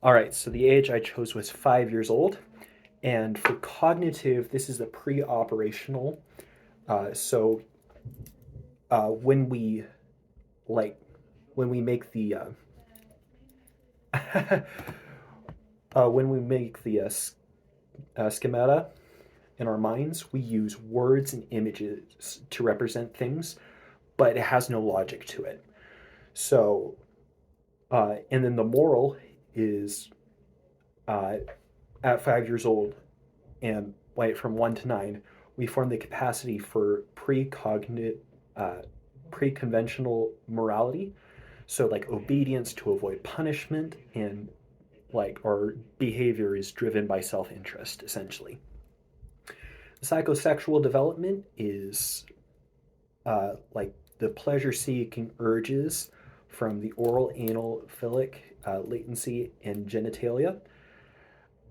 All right, so the age I chose was 5 years old. And for cognitive, this is the pre operational. So when we like when we make the when we make the schemata in our minds, we use words and images to represent things, but it has no logic to it. So, and then the moral is uh, at 5 years old and like from 1 to 9, we form the capacity for uh, pre-conventional morality. So like obedience to avoid punishment and like our behavior is driven by self-interest essentially. Psychosexual development is like the pleasure-seeking urges from the oral, anal, philic, latency, and genitalia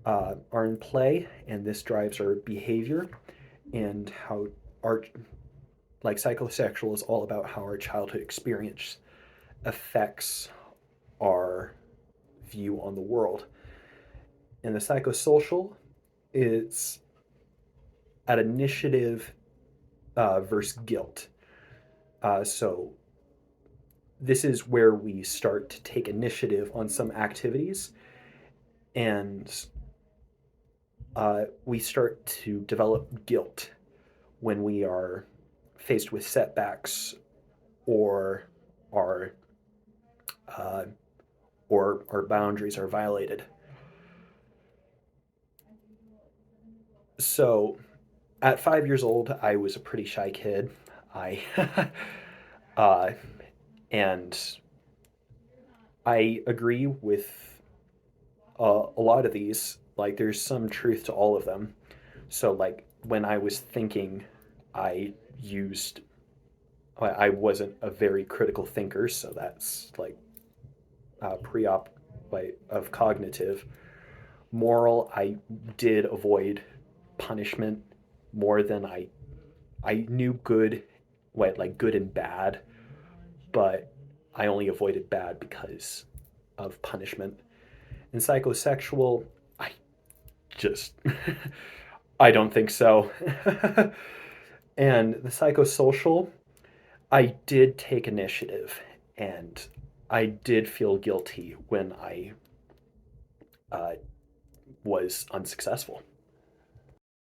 are in play, and this drives our behavior and how our like psychosexual is all about how our childhood experience affects our view on the world. And the psychosocial is at initiative versus guilt. So this is where we start to take initiative on some activities, and we start to develop guilt when we are faced with setbacks or our uh, or our boundaries are violated. So at 5 years old, I was a pretty shy kid. I uh, and I agree with a lot of these. Like, there's some truth to all of them. So, like, when I was thinking, I used, I wasn't a very critical thinker, so that's like pre-op like, of cognitive. Moral, I did avoid punishment more than I knew good, what like good and bad, but I only avoided bad because of punishment. And psychosexual, I just I don't think so. And the psychosocial, I did take initiative, and I did feel guilty when I uh, was unsuccessful.